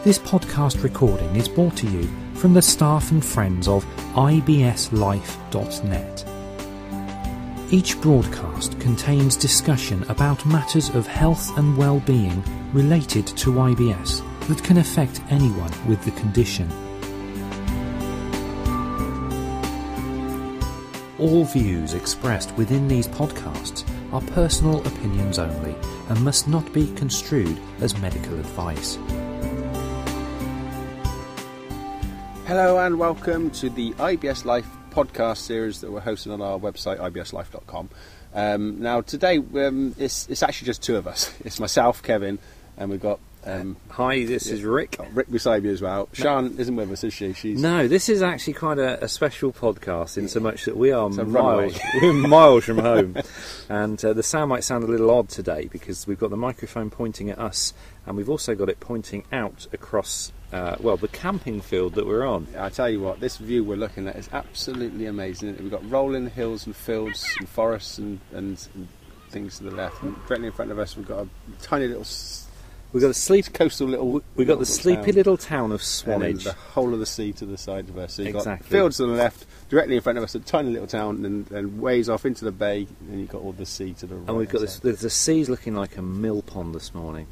This podcast recording is brought to you from the staff and friends of IBSLife.net. Each broadcast contains discussion about matters of health and well-being related to IBS that can affect anyone with the condition. All views expressed within these podcasts are personal opinions only and must not be construed as medical advice. Hello and welcome to the IBS Life podcast series that we're hosting on our website ibslife.com. Now today it's actually just two of us. It's myself, Kevin, and we've got hi, this is Rick. Rick beside me as well. Sian isn't with us, is she? No, this is actually quite a special podcast in so much that we are miles from home, and the sound might sound a little odd today because we've got the microphone pointing at us, and we've also got it pointing out across the camping field that we're on. I tell you what, this view we're looking at is absolutely amazing. We've got rolling hills and fields and forests and things to the left, and directly in front of us we've got a tiny little coastal little. We've got the sleepy little town of Swanage. The whole of the sea to the side of us. So you've exactly. got fields to the left, directly in front of us, a tiny little town, and ways off into the bay, and you've got all the sea to the right. And we've got this. The sea's looking like a mill pond this morning,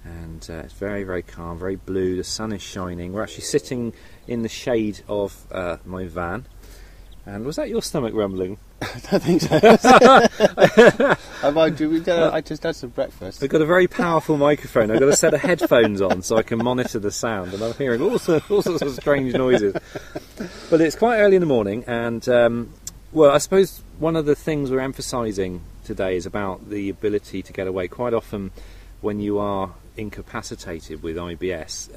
and it's very, very calm, very blue. The sun is shining. We're actually sitting in the shade of my van. And was that your stomach rumbling? I don't think so. I just had some breakfast. I've got a very powerful microphone. I've got a set of headphones on so I can monitor the sound, and I'm hearing all sorts of strange noises. But it's quite early in the morning, and I suppose one of the things we're emphasising today is about the ability to get away. Quite often when you are incapacitated with IBS,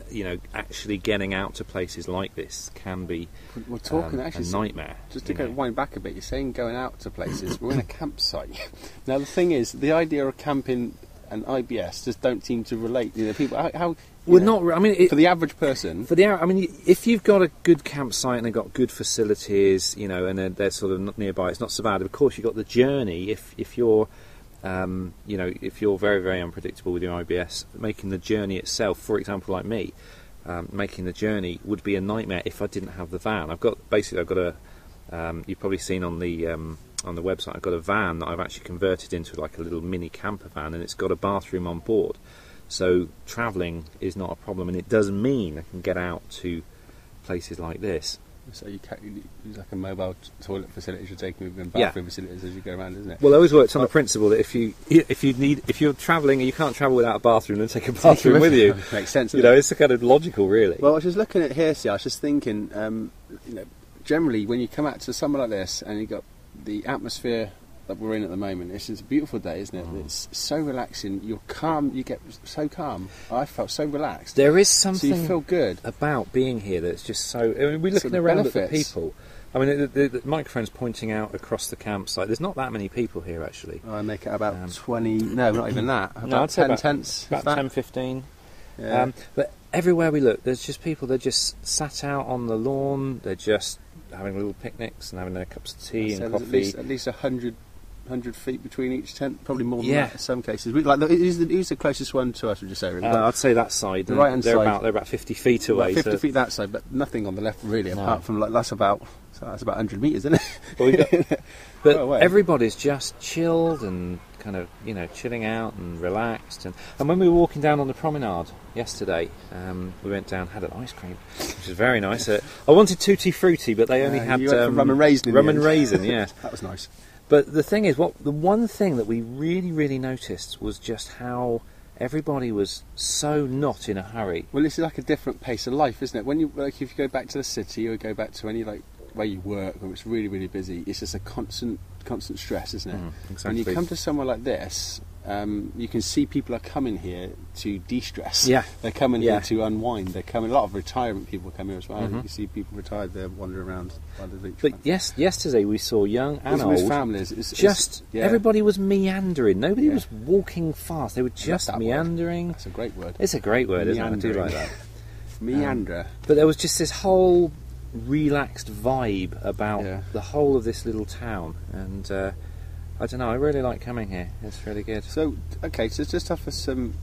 actually getting out to places like this can be we're talking a nightmare. Just to wind back a bit, you're saying going out to places. We're in a campsite. Now the thing is, the idea of camping and IBS just don't seem to relate. People, how for the average person. If you've got a good campsite and they've got good facilities, and they're sort of nearby, it's not so bad. Of course, you've got the journey. If you're if you're very, very unpredictable with your IBS, making the journey itself, for example, like me, making the journey would be a nightmare if I didn't have the van. I've got a, you've probably seen on the website, I've got a van that I've actually converted into like a little mini camper van, and it's got a bathroom on board. So travelling is not a problem, and it does mean I can get out to places like this. So you use like a mobile toilet facilities you're taking with bathroom facilities as you go around, isn't it? Well, I always worked on the principle that if you're travelling and you can't travel without a bathroom, then take a bathroom with you. Makes sense. It's kind of logical, really. Well, I was just looking at here, I was just thinking, generally when you come out to somewhere like this and you've got the atmosphere that we're in at the moment, it's just a beautiful day, isn't it? It's so relaxing. You're calm. You get so calm. I felt so relaxed. There is something so you feel good about being here that's just so. we're looking around at the people. The microphone's pointing out across the campsite. There's not that many people here, actually. I make it about 20. No, not even that. About 10 tents. About 10, 15. Yeah. But everywhere we look, there's just people. They're just sat out on the lawn. They're just having little picnics and having their cups of tea and coffee. At least 100 feet between each tent, probably more than that in some cases. Who's the closest one to us, would you say? Really? I'd say that side. The right hand side. They're about 50 feet away. 50 feet that side, but nothing on the left really, apart from that's about 100 metres, isn't it? But everybody's just chilled and kind of chilling out and relaxed. And when we were walking down on the promenade yesterday, we went down, had an ice cream, which was very nice. I wanted Tutti Frutti, but they only had rum and raisin. Rum and raisin, yeah. That was nice. But the thing is, the one thing that we really, really noticed was just how everybody was so not in a hurry. Well, this is like a different pace of life, isn't it? When you if you go back to the city or go back to any where you work, where it's really, really busy, it's just a constant stress, isn't it? Exactly. When you come to somewhere like this, you can see people are coming here to de-stress. Yeah. They're coming here to unwind. They're coming. A lot of retirement people come here as well. Mm-hmm. You see people retired there wandering around by the beach. But yesterday we saw young and old. With families. Everybody was meandering. Nobody was walking fast. They were just meandering. That's a great word. It's a great word, isn't it? I do like that. Meander. But there was just this whole relaxed vibe about the whole of this little town, and I don't know, I really like coming here. It's really good. So just offer some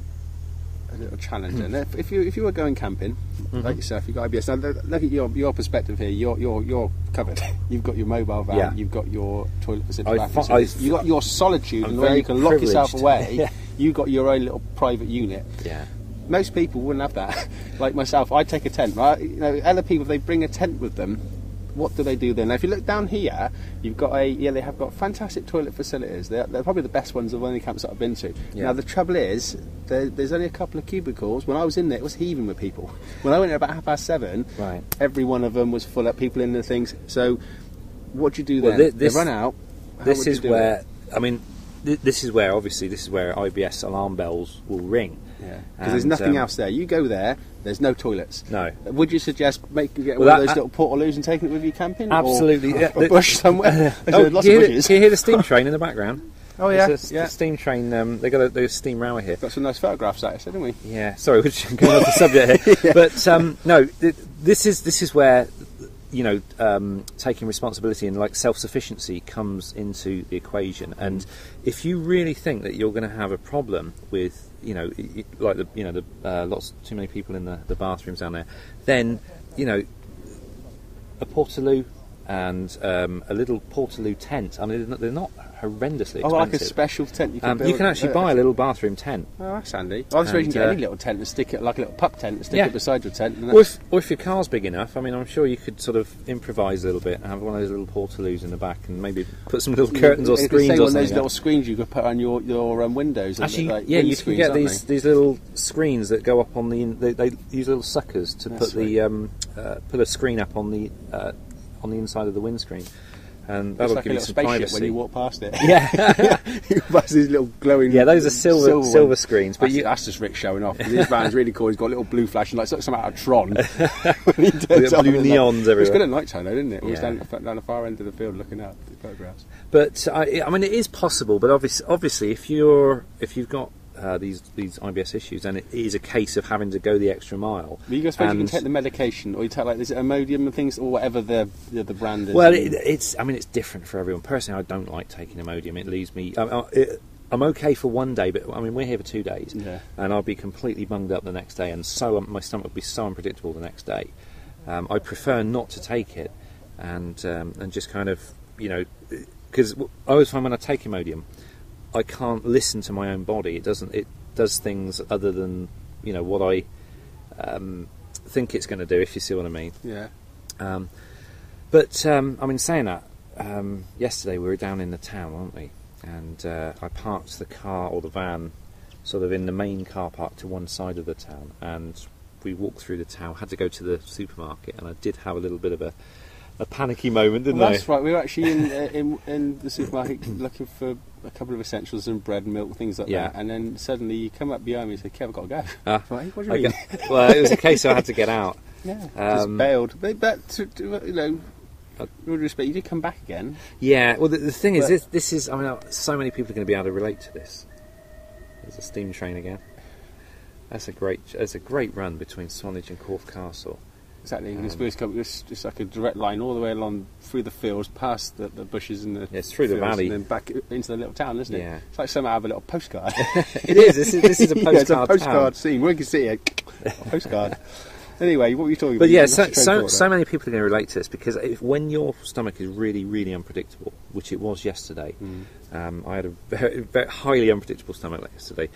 little challenge. And if you were going camping, like yourself, you've got IBS. Now look at your perspective here. You're covered. You've got your mobile van. You've got your toilet facility. You've got your solitude, and where you can lock yourself away. You've got your own little private unit. Yeah. Most people wouldn't have that. Like myself, I take a tent. Right? You know, other people, if they bring a tent with them, what do they do then? Now, if you look down here, you've got they have got fantastic toilet facilities. They're probably the best ones of any camps that I've been to. Yeah. Now, the trouble is, there's only a couple of cubicles. When I was in there, it was heaving with people. When I went there about 7:30, every one of them was full of people in the things. So, what do you do then? They run out. This is where, this is where IBS alarm bells will ring. Yeah, because there's nothing else there. You go there, there's no toilets. No. Would you suggest getting one of those little portaloos and taking it with you camping? Absolutely. Or a bush somewhere? Lots of bushes. Can you hear the steam train in the background? Oh yeah, the steam train. They got a steam rower here. Got some nice photographs out, didn't we? Yeah. Sorry, we're just going off the subject here. But no, this is where taking responsibility and like self-sufficiency comes into the equation. And if you really think that you're going to have a problem with lots too many people in the bathrooms down there, then a portaloo and a little portaloo tent. I mean, they're not horrendously expensive. Oh, like a special tent you can build. You can actually buy a little bathroom tent. Oh, that's handy. I was you can get any little tent and stick it, like a little pup tent, and stick it beside your tent. And or if your car's big enough, I mean, I'm sure you could sort of improvise a little bit and have one of those little portaloos in the back and maybe put some little curtains or screens or something. One of those little screens you could put on your windows. Actually, you can get these little screens that go up on they use little suckers to put a screen up on the inside of the windscreen. And that'll give you some privacy when you walk past it. Yeah, you pass these little glowing. Yeah, those are silver screens. But that's just Rick showing off. His van's really cool. He's got a little blue flashing lights, like something out of Tron. Blue neons everywhere. It was good at night time, though, didn't it? We was down the far end of the field looking out at the photographs. But I mean, it is possible. But obviously, if you've got these IBS issues, then it is a case of having to go the extra mile. But you suppose you can take the medication, or you take is it Imodium and things, or whatever the brand is. Well, it's different for everyone. Personally, I don't like taking Imodium. It leaves me. I'm okay for one day, but I mean we're here for 2 days, and I'll be completely bunged up the next day, and so my stomach will be so unpredictable the next day. I prefer not to take it, and just kind of because I always find when I take Imodium, I can't listen to my own body. It does things other than what I think it's going to do. If you see what I mean. Yeah. But I mean, saying that, yesterday we were down in the town, weren't we? And I parked the car or the van sort of in the main car park to one side of the town, and we walked through the town. Had to go to the supermarket, and I did have a little bit of a panicky moment, didn't I? That's right. We were actually in the supermarket looking for a couple of essentials and bread, milk, things like that. And then suddenly you come up behind me and say, "Kev, I've got to go." Right, what do you mean? Well, it was a case I had to get out. Yeah, just bailed. But with respect, you did come back again. Yeah. Well, the thing is, this is. I mean, so many people are going to be able to relate to this. There's a steam train again. That's a great run between Swanage and Corfe Castle. Exactly. It's just like a direct line all the way along through the fields, past the bushes and it's through the valley, and then back into the little town, isn't it? Yeah. It's like somehow have a little postcard. It is. This is a postcard. It's a postcard scene. We can see it. A postcard. Anyway, what were you talking about? But yeah, so many people are going to relate to this because when your stomach is really, really unpredictable, which it was yesterday, I had a very, very highly unpredictable stomach yesterday.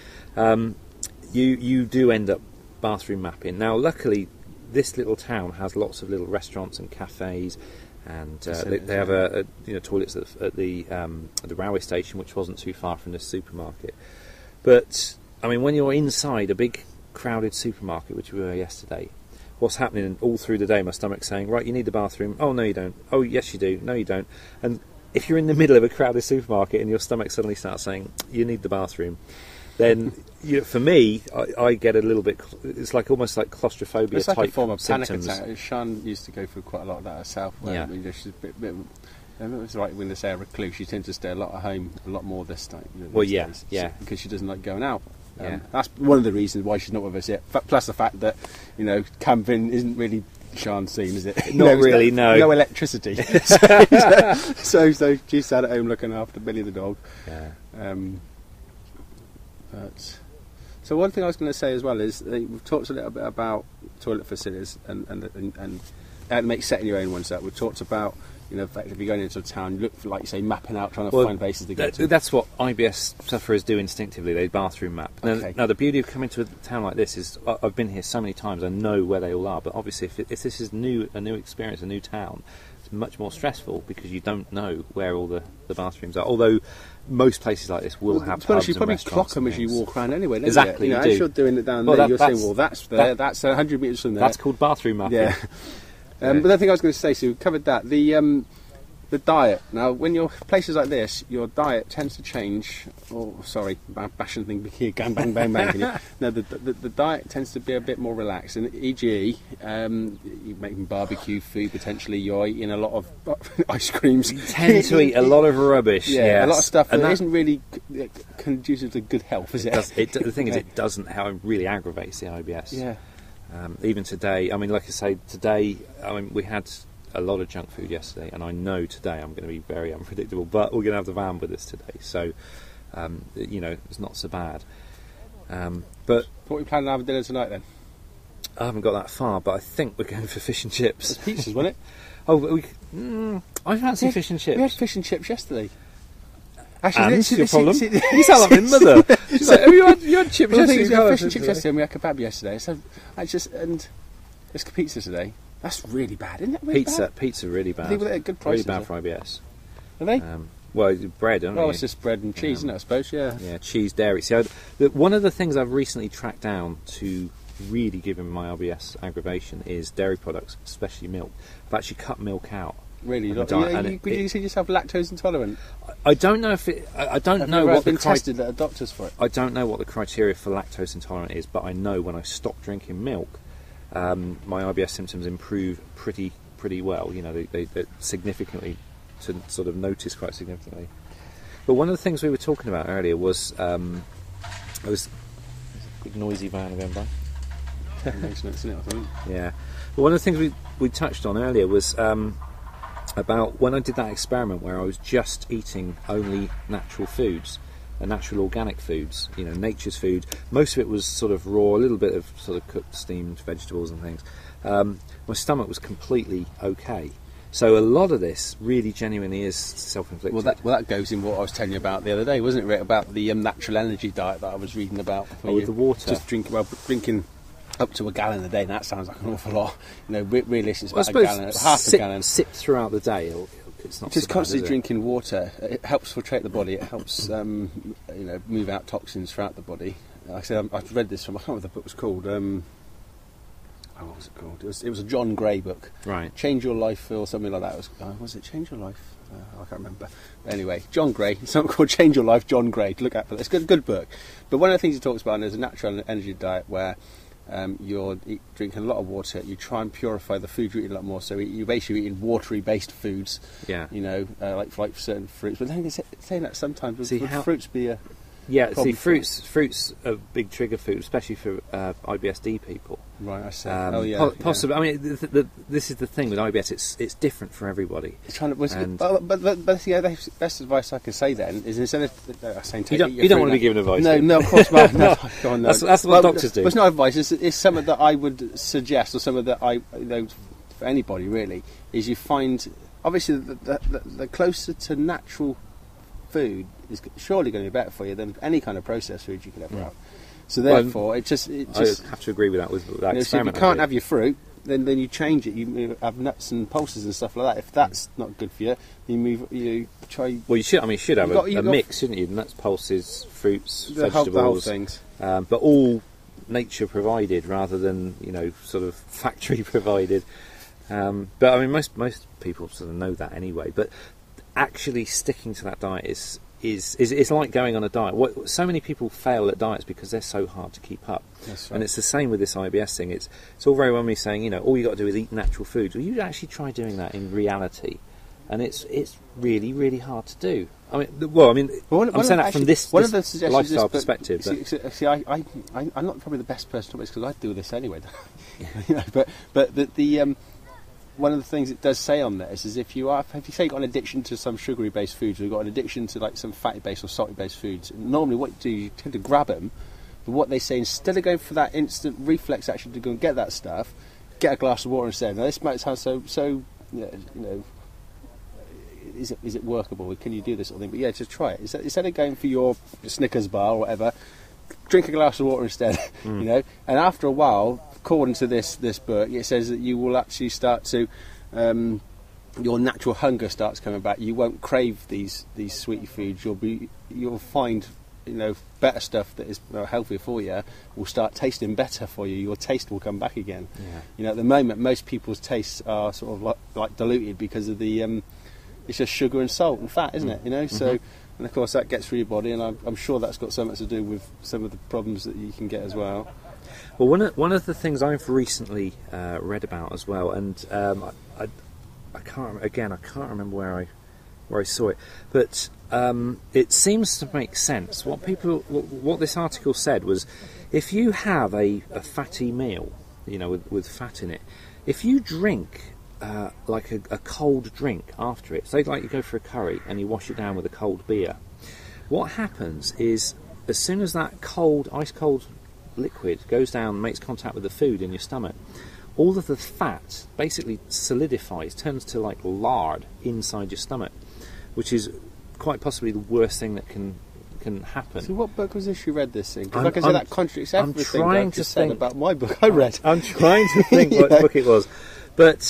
You do end up bathroom mapping. Now, luckily, this little town has lots of little restaurants and cafes, and they have toilets at the railway station, which wasn't too far from this supermarket. But I mean, when you're inside a big crowded supermarket, which we were yesterday, what's happening all through the day? My stomach's saying, "Right, you need the bathroom." "Oh no, you don't." "Oh yes, you do." "No, you don't." And if you're in the middle of a crowded supermarket and your stomach suddenly starts saying, "You need the bathroom," then for me, I get a little bit. It's like almost like claustrophobia. It's like type a form of symptoms. panic attack. Sean used to go through quite a lot of that herself. Where she's a bit. It was right when they say a recluse. She tends to stay a lot at home, a lot more this time. Days, because she doesn't like going out. That's one of the reasons why she's not with us yet. Plus the fact that camping isn't really Sean's scene, is it? Not really. No electricity. so she's sat at home looking after Billy the dog. Yeah. So one thing I was going to say as well is we've talked a little bit about toilet facilities and how to make setting your own ones up. We've talked about, effectively going into a town, you look for, like you say, mapping out, trying to find places to go to. That's what IBS sufferers do instinctively. They bathroom map. Okay. Now, the beauty of coming to a town like this is I've been here so many times. I know where they all are. But obviously, if this is a new experience, a new town, it's much more stressful because you don't know where all the bathrooms are. Although most places like this will have pubs you and probably restaurants clock them as you walk around anyway. Exactly. As you're doing it down there, you're saying, well, that's there. That's 100 metres from there. That's called bathroom mapping. Yeah. But the thing I was going to say, so we've covered that. The diet. Now, when you're places like this, your diet tends to change. Oh, sorry, bashing thing here, bang, bang, bang, bang. No, the diet tends to be a bit more relaxed. And e.g., you're making barbecue food, potentially you're eating a lot of ice creams. You tend to eat a lot of rubbish. Yeah, yes. a lot of stuff that isn't really conducive to good health, is it? The thing is, it doesn't. How it really aggravates the IBS. Yeah. Even today, I mean, like I say, we had a lot of junk food yesterday, and I know today I'm going to be very unpredictable, but we're going to have the van with us today, so it's not so bad. But what are we planning to have for dinner tonight then? I haven't got that far, but I think we're going for fish and chips. It's pizzas, wasn't it? I fancy fish and chips. We had fish and chips yesterday. Actually, that's your problem. You sound like my mother. She's like, you had chips yesterday? We had fish and chips yesterday, and we had kebab yesterday. So and it's pizza today. That's really bad, isn't it? Really Pizza, really bad. I think they're good prices. Really bad for IBS. Are they? Well, bread, aren't Well, it's just bread and cheese, isn't it? I suppose. Yeah. Yeah, cheese, dairy. See, one of the things I've recently tracked down to really give him my IBS aggravation is dairy products, especially milk. I've actually cut milk out. Really? Could you see yourself lactose intolerant? I don't know if it. I don't know what been tested at a doctor's for it. I don't know what the criteria for lactose intolerant is, but I know when I stop drinking milk, my IBS symptoms improve pretty well. They significantly, to sort of notice quite significantly. But one of the things we were talking about earlier was a big noisy van going by. Maintenance, isn't it? I think. Yeah. But one of the things we touched on earlier was about when I did that experiment where I was just eating only natural foods and natural organic foods, nature's food. Most of it was sort of raw, a little bit of sort of cooked, steamed vegetables and things. My stomach was completely okay. So a lot of this really genuinely is self-inflicted. Well, that goes in what I was telling you about the other day, wasn't it, Rick? About the natural energy diet that I was reading about. With the water. Just drinking up to a gallon a day, and that sounds like an awful lot. Really, it's about a gallon, half a gallon. Sip throughout the day. It's not just so bad, constantly drinking water. It helps filtrate the body. It helps move out toxins throughout the body. Like I said, I've read this from, I can't remember what the book was called. What was it called? It was a John Gray book. Right. Change Your Life or something like that. Was it Change Your Life? I can't remember. But anyway, John Gray. Something called Change Your Life, John Gray. To look at for that. It's a good book. But one of the things he talks about is a natural energy diet where you're drinking a lot of water. You try and purify the food you're eating a lot more. So you're basically eating watery-based foods. Yeah. Like certain fruits. But then they're saying that sometimes would fruits be a fruits are big trigger food, especially for IBSD people. Right, I see. Possibly. Yeah. I mean, this is the thing with IBS. It's different for everybody. But the best advice I can say then is instead of saying you don't want to be giving advice. No, of course not. No, that's what doctors do. It's not advice. It's something that I would suggest, or something that for anybody really, is you find obviously the closer to natural food is surely going to be better for you than any kind of processed food you could ever have. So therefore, I have to agree with that. With that experiment, so if you can't have your fruit, then you change it. You have nuts and pulses and stuff like that. If that's not good for you, you try. Well, you should. I mean, you should have a mix, shouldn't you? Nuts, pulses, fruits, vegetables, the whole things. But all nature provided rather than sort of factory provided. But I mean, most people sort of know that anyway. But actually sticking to that diet is like going on a diet. So many people fail at diets because they're so hard to keep up. That's right. And it's the same with this IBS thing. It's all very well me saying, all you got to do is eat natural foods. Well, you actually try doing that in reality, and it's really, really hard to do. I'm saying that from this lifestyle perspective. See, I'm not probably the best person to talk about this because I do this anyway. But the one of the things it does say on this is if you say you've got an addiction to some sugary-based foods, or you've got an addiction to like some fatty-based or salty-based foods, normally what you do, you tend to grab them, But what they say, instead of going for that instant reflex action to go and get that stuff, get a glass of water instead. Now this might sound so is it workable? Can you do this sort of thing? But yeah, just try it. Instead of going for your Snickers bar or whatever, drink a glass of water instead. You know, and after a while, according to this book, it says that you will actually start to your natural hunger starts coming back. You won't crave these sweetie foods. You'll find, you know, better stuff that is healthier for you will start tasting better for you. Your taste will come back again. Yeah. You know, at the moment, most people's tastes are sort of like diluted because of the it's just sugar and salt and fat, isn't it? You know, so and of course that gets through your body, and I'm sure that's got something to do with some of the problems that you can get as well. Well, one of the things I've recently read about as well, and I can't remember where I saw it, but it seems to make sense. What this article said was, if you have a fatty meal, you know, with fat in it, if you drink like a cold drink after it, say like you go for a curry and you wash it down with a cold beer, what happens is as soon as that ice cold liquid goes down and makes contact with the food in your stomach, all of the fat basically solidifies, turns to like lard inside your stomach, which is quite possibly the worst thing that can happen. So what book was this you read this in? Because like I said, that contradicts everything I've just said about my book I read. I'm trying to think what book it was. But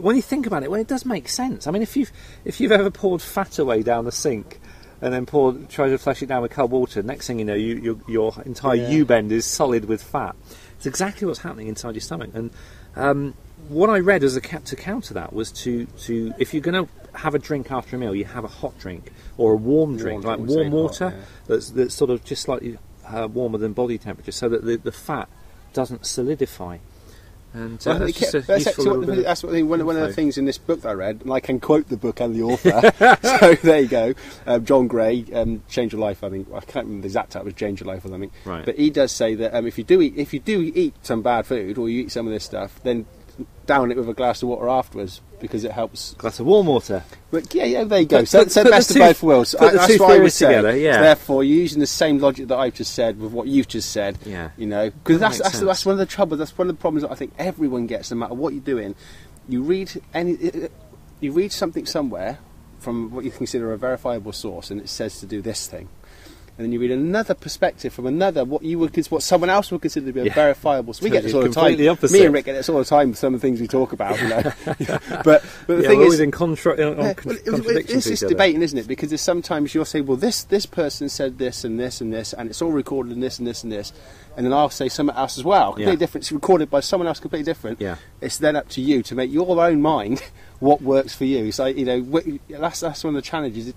when you think about it, well, it does make sense. I mean, if you've ever poured fat away down the sink and then try to flush it down with cold water, next thing you know, your entire U-bend is solid with fat. It's exactly what's happening inside your stomach. And what I read as to counter that was to if you're going to have a drink after a meal, you have a hot drink or a warm drink, like warm water that's sort of just slightly warmer than body temperature, so that the fat doesn't solidify. And one of the things in this book that I read, and I can quote the book and the author. So there you go, John Gray, Change Your Life. I think I can't remember the exact title. It was Change Your Life or something. Right. But he does say that if you do eat some bad food or you eat some of this stuff, then down it with a glass of water afterwards, because it helps. Glass of warm water. But yeah, there you go. So best of both worlds. That's what I would say. Together, yeah. So therefore, you're using the same logic that I've just said with what you've just said. Yeah. You know, because that's one of the troubles. That's one of the problems that I think everyone gets, no matter what you're doing. You read something somewhere from what you consider a verifiable source, and it says to do this thing. And then you read another perspective from what someone else would consider to be a verifiable. So we get this all the time. Me and Rick get this all the time with some of the things we talk about. You know, but the thing is, in contradiction. It's just debating, isn't it? Because there's sometimes you'll say, well, this person said this and this and this, and it's all recorded in this and this and this, and then I'll say something else as well, completely different. It's recorded by someone else, completely different. Yeah. It's then up to you to make your own mind what works for you. So you know, that's one of the challenges.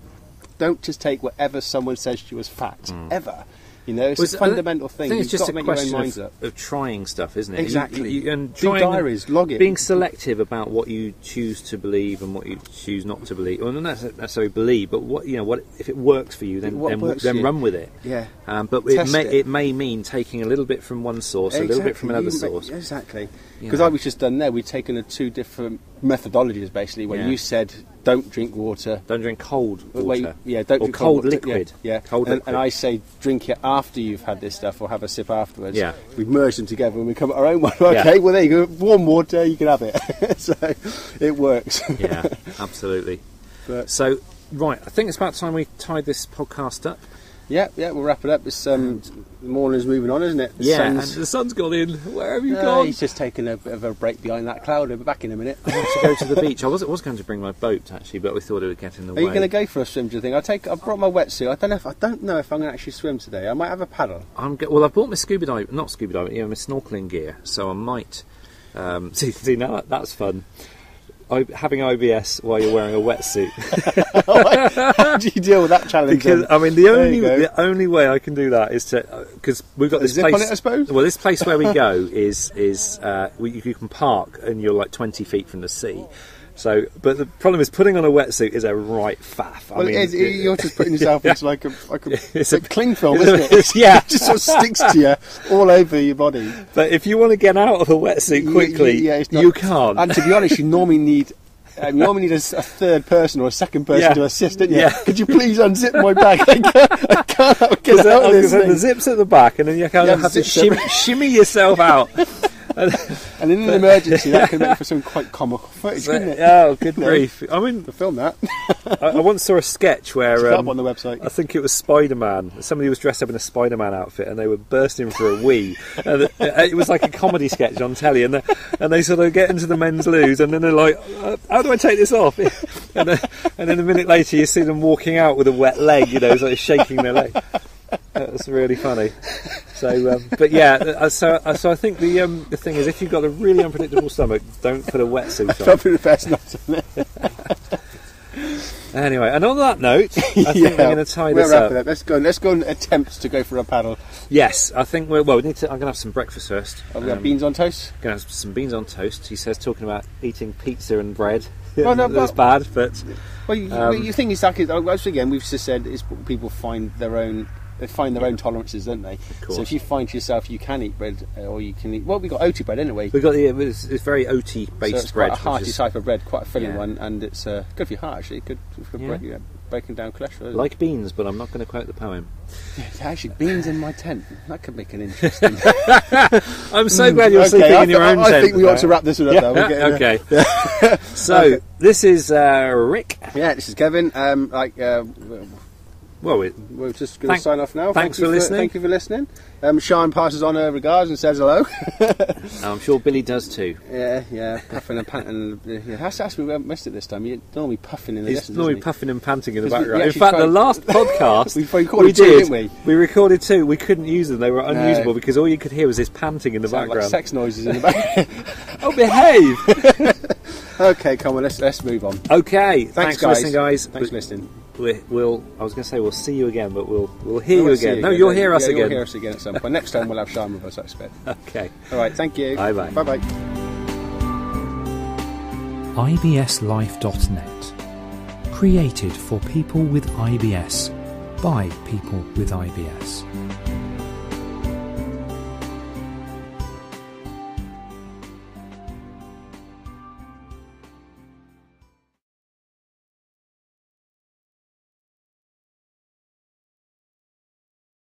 Don't just take whatever someone says to you as fact, ever. You know, it's a fundamental thing. You've got to make your own minds up. Of trying stuff, isn't it? Exactly. And do diaries, log it. Being selective about what you choose to believe and what you choose not to believe. Well, not necessarily believe, but what if it works for you, then run with it. Yeah. But it may mean taking a little bit from one source, a little bit from another source. Exactly. Because like we've just done there, we've taken two different methodologies, basically, where you said don't drink water. Don't drink cold water. Don't drink cold liquid. Cold liquid. And I say drink it after you've had this stuff, or have a sip afterwards. Yeah. We've merged them together and we come up with our own one. Okay, well there you go. Warm water, you can have it. So it works. Yeah, absolutely. So, right, I think it's about time we tied this podcast up. Yeah, we'll wrap it up. It's the morning's moving on, isn't it? And the sun's gone in. Where have you gone? He's just taking a bit of a break behind that cloud. We'll be back in a minute. I want to go to the beach. I was going to bring my boat actually, but we thought it would get in the way. Are you going to go for a swim? Do you think? I've brought my wetsuit. I don't know if I'm going to actually swim today. I might have a paddle. Well, I've bought my my snorkeling gear, so I might. See now that's fun. Having IBS while you're wearing a wetsuit. How do you deal with that challenge? Because I mean, the only way I can do that is to because we've got this zip place. On it, I suppose. Well, this place where we go is you can park and you're like 20 feet from the sea. So, but the problem is putting on a wetsuit is a right faff. Well, you're just putting yourself into like a cling film, isn't it? Yeah, it just sort of sticks to you all over your body. But if you want to get out of a wetsuit quickly, you can't. And to be honest, you normally need You normally need a third person or a second person to assist, don't you? Yeah. Could you please unzip my bag? I can't get out of this thing. The zip's at the back, and then you kind of have to shimmy yourself out. And in an emergency, that could make for some quite comical footage, couldn't it? Oh, good grief! I mean, to film that. I once saw a sketch where up on the website. I think it was Spider-Man. Somebody was dressed up in a Spider-Man outfit, and they were bursting for a wee. And it was like a comedy sketch on telly, and they sort of get into the men's loos, and then they're like, "How do I take this off?" And then a minute later, you see them walking out with a wet leg, sort of shaking their leg. That was really funny. So, but yeah, so I think the thing is, if you've got a really unpredictable stomach, don't put a wetsuit on. Probably the best not to. Anyway, and on that note, I think we're going to tie this up. Let's go and attempt to go for a paddle. Yes, I think we need to. I'm going to have some breakfast first. Have we got beans on toast? Going to have some beans on toast. He says, talking about eating pizza and bread. Well, no, that's bad, but well, you think it's like again. We've just said is people find their own. They find their own tolerances, don't they? Of course. So if you find to yourself you can eat bread, or you can eat... Well, we've got oaty bread, anyway. We've got it's very oaty based so it's bread. Quite a hearty type of bread, quite a filling one, and it's good for your heart, actually. Good for breaking down cholesterol. Like beans, but I'm not going to quote the poem. Actually, beans in my tent. That could make an interesting... I'm so glad you're sleeping in your own tent. I think we ought to wrap this one up now. Okay. So, this is Rick. Yeah, this is Kevin. We're just going to sign off now. Thanks for listening. Thank you for listening. Sean passes on her regards and says hello. I'm sure Billy does too. Yeah, puffing and panting. That's we missed it this time. You're normally puffing in the distance. He's normally puffing and panting in the background. In fact, the last podcast we recorded two. We couldn't use them; they were unusable because all you could hear was this panting in the background. Like sex noises in the background. Oh, behave! Okay, come on, let's move on. Okay, thanks for listening, guys. Thanks for listening. I was going to say we'll see you again, but we'll hear you again. No, you'll hear us again. You'll hear us again at some point. Next time we'll have Sean with us, I expect. Okay. All right, thank you. Bye-bye. Bye-bye. IBSLife.net. Created for people with IBS, by people with IBS.